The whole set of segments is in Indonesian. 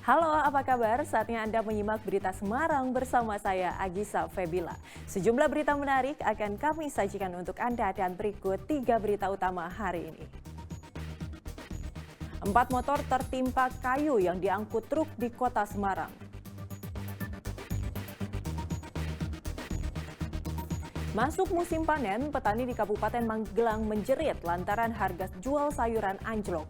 Halo, apa kabar? Saatnya Anda menyimak berita Semarang bersama saya, Agisa Febila. Sejumlah berita menarik akan kami sajikan untuk Anda dan berikut 3 berita utama hari ini. 4 motor tertimpa kayu yang diangkut truk di kota Semarang. Masuk musim panen, petani di Kabupaten Magelang menjerit lantaran harga jual sayuran anjlok.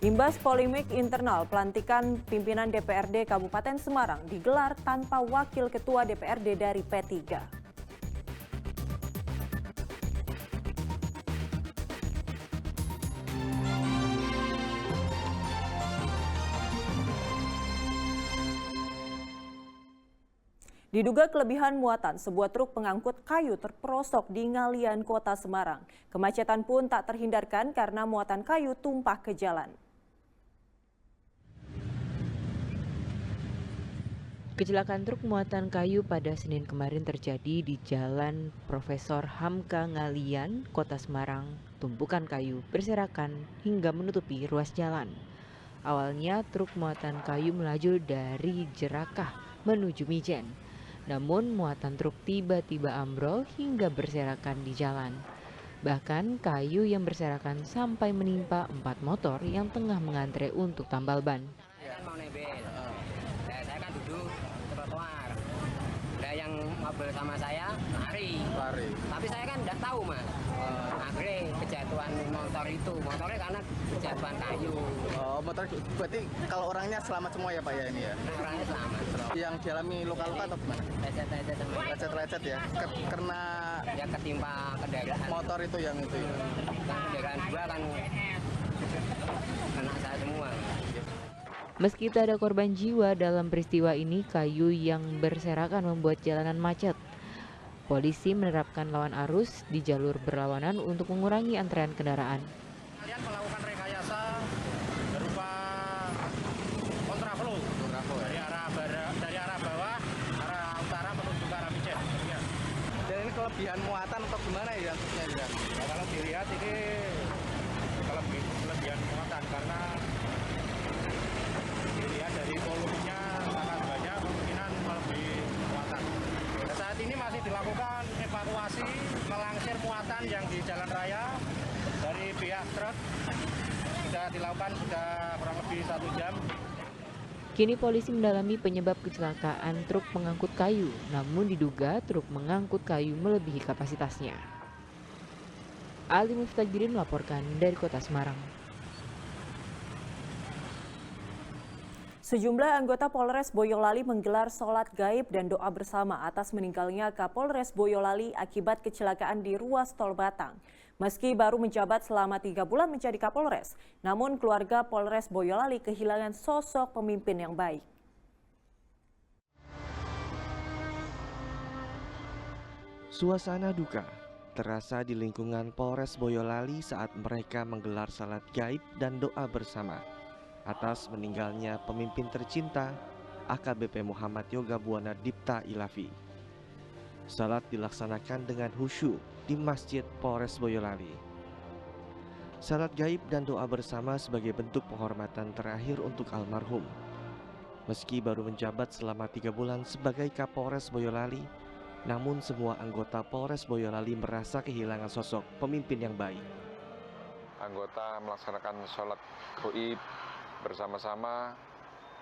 Imbas polemik internal, pelantikan pimpinan DPRD Kabupaten Semarang digelar tanpa wakil ketua DPRD dari P3. Diduga kelebihan muatan, sebuah truk pengangkut kayu terperosok di Ngalian, Kota Semarang. Kemacetan pun tak terhindarkan karena muatan kayu tumpah ke jalan. Kecelakaan truk muatan kayu pada Senin kemarin terjadi di Jalan Profesor Hamka Ngalian, Kota Semarang. Tumpukan kayu berserakan hingga menutupi ruas jalan. Awalnya truk muatan kayu melaju dari Jerakah menuju Mijen. Namun muatan truk tiba-tiba ambrol hingga berserakan di jalan. Bahkan kayu yang berserakan sampai menimpa 4 motor yang tengah mengantre untuk tambal ban. Saya kan mau nebel, saya kan duduk ke trotoar. Yang mobil sama saya lari. Tapi saya kan tidak tahu mas. Akhirnya kejatuhan motor itu, motornya karena kejatuhan kayu. Oh, motor berarti kalau orangnya selamat semua ya Pak ya ini ya? Nah, orangnya selamat. Yang dialami luka-luka atau gimana? Lecet-lecet sama Lecet-lecet ya? Karena ya ketimpa kendaraan. motor itu yang itu ya? Kan kendaraan dua kan kena saya semua. Meski tak ada korban jiwa dalam peristiwa ini, kayu yang berserakan membuat jalanan macet. Polisi menerapkan lawan arus di jalur berlawanan untuk mengurangi antrean kendaraan. Kalian melakukan rekayasa berupa kontraflow dari arah bawah, arah utara menuju ke arah Mijen. Ya. Dan ini kelebihan muatan atau gimana ya truknya ya? Nah, kalau dilihat ini kelebihan muatan karena dilihat dari volumenya sangat banyak, kemungkinan melebihi muatan. Nah, saat ini masih dilakukan evakuasi melangsir muatan yang di jalan raya dari pihak truk. Sudah dilakukan sudah kurang lebih 1 jam. Kini polisi mendalami penyebab kecelakaan truk pengangkut kayu, namun diduga truk mengangkut kayu melebihi kapasitasnya. Ali Muftajirin melaporkan dari Kota Semarang. Sejumlah anggota Polres Boyolali menggelar sholat gaib dan doa bersama atas meninggalnya Kapolres Boyolali akibat kecelakaan di ruas tol Batang. Meski baru menjabat selama 3 bulan menjadi Kapolres, namun keluarga Polres Boyolali kehilangan sosok pemimpin yang baik. Suasana duka terasa di lingkungan Polres Boyolali saat mereka menggelar salat gaib dan doa bersama atas meninggalnya pemimpin tercinta AKBP Muhammad Yoga Buana Dipta Ilavi. Salat dilaksanakan dengan khusyuk di Masjid Polres Boyolali. Salat gaib dan doa bersama sebagai bentuk penghormatan terakhir untuk almarhum. Meski baru menjabat selama 3 bulan sebagai Kapolres Boyolali, namun semua anggota Polres Boyolali merasa kehilangan sosok pemimpin yang baik. Anggota melaksanakan sholat gaib bersama-sama,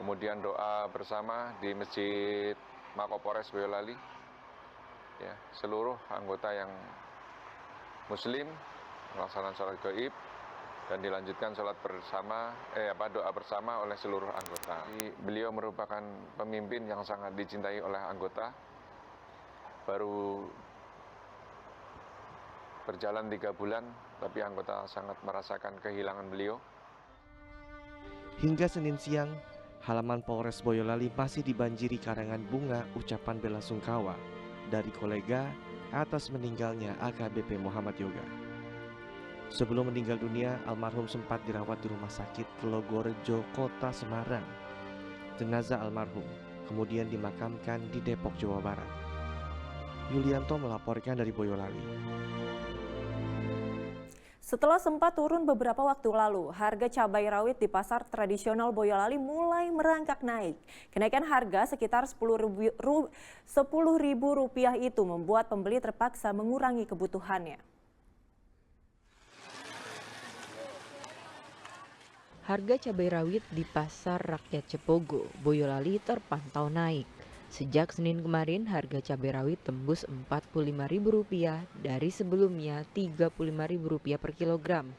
kemudian doa bersama di Masjid Makopolres Boyolali. Ya, seluruh anggota yang Muslim melaksanakan sholat gaib dan dilanjutkan sholat bersama, doa bersama oleh seluruh anggota. Beliau merupakan pemimpin yang sangat dicintai oleh anggota. Baru berjalan 3 bulan, tapi anggota sangat merasakan kehilangan beliau. Hingga Senin siang, halaman Polres Boyolali masih dibanjiri karangan bunga ucapan bela sungkawa dari kolega atas meninggalnya AKBP Muhammad Yoga. Sebelum meninggal dunia, almarhum sempat dirawat di Rumah Sakit Telogorejo, Kota Semarang. Jenazah almarhum kemudian dimakamkan di Depok, Jawa Barat. Yulianto melaporkan dari Boyolali. Setelah sempat turun beberapa waktu lalu, harga cabai rawit di pasar tradisional Boyolali mulai merangkak naik. Kenaikan harga sekitar Rp10.000 itu membuat pembeli terpaksa mengurangi kebutuhannya. Harga cabai rawit di Pasar Rakyat Cepogo, Boyolali terpantau naik. Sejak Senin kemarin, harga cabai rawit tembus Rp45.000 dari sebelumnya Rp35.000 per kilogram.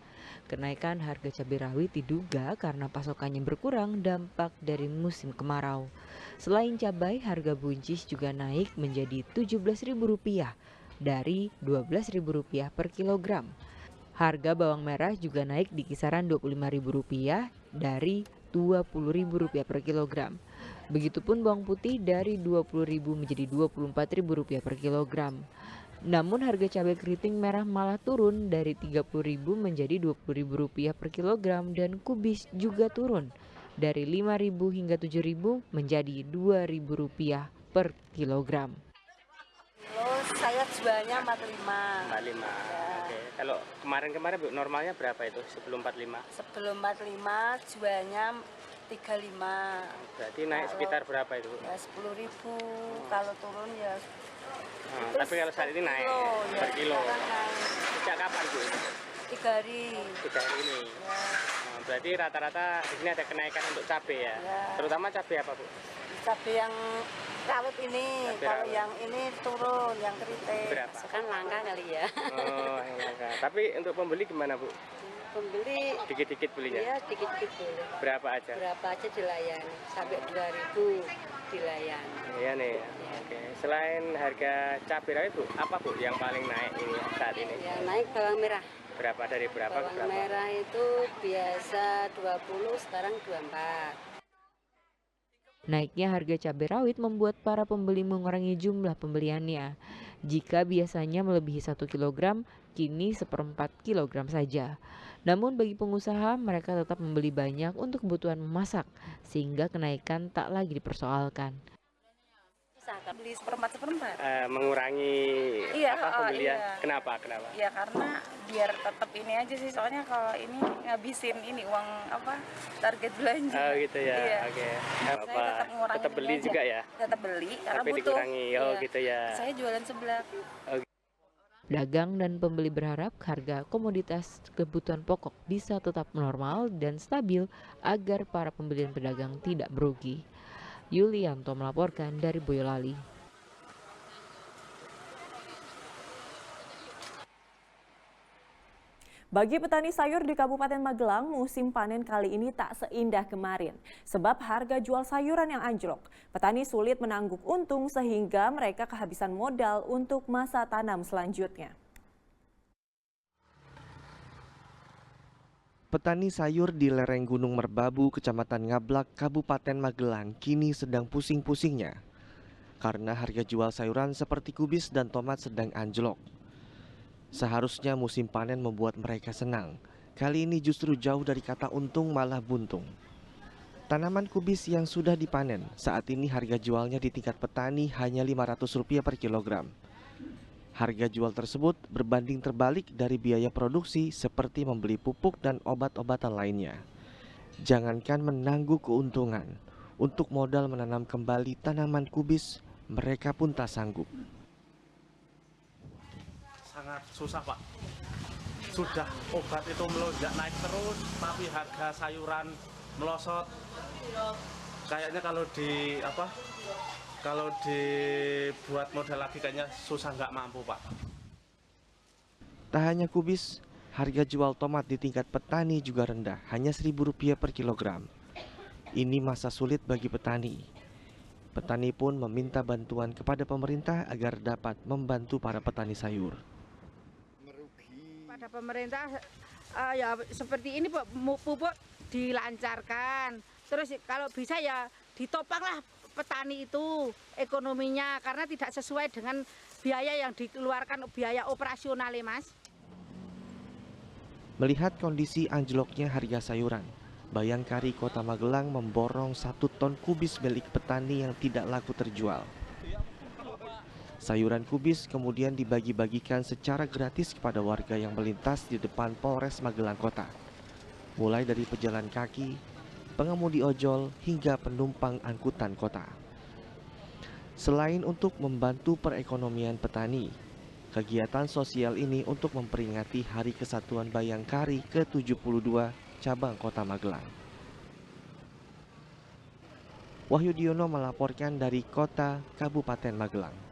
Kenaikan harga cabai rawit diduga karena pasokannya berkurang dampak dari musim kemarau. Selain cabai, harga buncis juga naik menjadi Rp17.000 dari Rp12.000 per kilogram. Harga bawang merah juga naik di kisaran Rp25.000 dari Rp20.000 per kilogram. Begitupun bawang putih dari Rp20.000 menjadi Rp24.000 per kilogram. Namun harga cabai keriting merah malah turun dari Rp30.000 menjadi Rp20.000 per kilogram dan kubis juga turun dari Rp5.000 hingga Rp7.000 menjadi Rp2.000 per kilogram. Saya jualnya 45. 45. Ya. Oke. Kalau kemarin-kemarin Bu, normalnya berapa itu sebelum 45? Sebelum 45 jualnya 35. Berarti naik sekitar berapa itu Bu? Ya 10.000. Kalau turun ya. Tapi kalau saat ini naik per kilo. Sejak kapan Bu? 3 hari. 3 hari ini. Ya. Berarti rata-rata di sini ada kenaikan untuk cabai ya? Terutama cabai apa Bu? Cabai yang rawit ini, kalau yang ini turun, yang keriting. Berapa? Kan langka kali ya. Oh, yang langka. Tapi untuk pembeli gimana Bu? Pembeli Dikit-dikit belinya? ya dikit-dikit boleh. Berapa aja? Berapa aja dilayani, sampai 2.000 dilayani. Iya nih. Oke. Selain harga cabai rawit Bu, apa Bu yang paling naik ini saat ini? Ya naik bawang merah. Berapa dari berapa ke Bawang berapa? merah itu biasa 20, sekarang 24. Naiknya harga cabai rawit membuat para pembeli mengurangi jumlah pembeliannya. Jika biasanya melebihi 1 kg, kini 1/4 kilogram saja. Namun bagi pengusaha, mereka tetap membeli banyak untuk kebutuhan memasak, sehingga kenaikan tak lagi dipersoalkan. Beli 1/4. Mengurangi pembelian. Iya. Kenapa? Ya karena biar tetap ini aja sih, soalnya kalau ini ngabisin ini uang target belanja. Oh gitu ya. Iya. Oke. Saya tetap mengurangi Tetap beli belanja. juga ya. Tetap beli karena Tapi butuh. dikurangi. Oh Iya. gitu ya. Saya jualan sebelah. Pedagang dan pembeli berharap harga komoditas kebutuhan pokok bisa tetap normal dan stabil agar para pembeli dan pedagang tidak merugi. Yulianto melaporkan dari Boyolali. Bagi petani sayur di Kabupaten Magelang, musim panen kali ini tak seindah kemarin. Sebab harga jual sayuran yang anjlok. Petani sulit menangguk untung sehingga mereka kehabisan modal untuk masa tanam selanjutnya. Petani sayur di lereng Gunung Merbabu, Kecamatan Ngablak, Kabupaten Magelang kini sedang pusing-pusingnya. Karena harga jual sayuran seperti kubis dan tomat sedang anjlok. Seharusnya musim panen membuat mereka senang. Kali ini justru jauh dari kata untung malah buntung. Tanaman kubis yang sudah dipanen, saat ini harga jualnya di tingkat petani hanya Rp500 per kilogram. Harga jual tersebut berbanding terbalik dari biaya produksi seperti membeli pupuk dan obat-obatan lainnya. Jangankan menangguk keuntungan, untuk modal menanam kembali tanaman kubis, mereka pun tak sanggup. Sangat susah Pak, sudah obat itu melonjak naik terus, tapi harga sayuran melosot. Kayaknya kalau dibuat modal lagi kayaknya susah, nggak mampu Pak. Tak hanya kubis, harga jual tomat di tingkat petani juga rendah, hanya Rp1.000 per kilogram. Ini masa sulit bagi petani. Petani pun meminta bantuan kepada pemerintah agar dapat membantu para petani sayur. Pada pemerintah ya seperti ini pupuk dilancarkan, terus kalau bisa ya ditopanglah petani itu ekonominya, karena tidak sesuai dengan biaya yang dikeluarkan, biaya operasional ya Mas. Melihat kondisi anjloknya harga sayuran, Bayangkari Kota Magelang memborong 1 ton kubis milik petani yang tidak laku terjual. Sayuran kubis kemudian dibagi-bagikan secara gratis kepada warga yang melintas di depan Polres Magelang Kota. Mulai dari pejalan kaki, pengemudi ojol, hingga penumpang angkutan kota. Selain untuk membantu perekonomian petani, kegiatan sosial ini untuk memperingati Hari Kesatuan Bayangkari ke-72 cabang Kota Magelang. Wahyu Diono melaporkan dari Kota Kabupaten Magelang.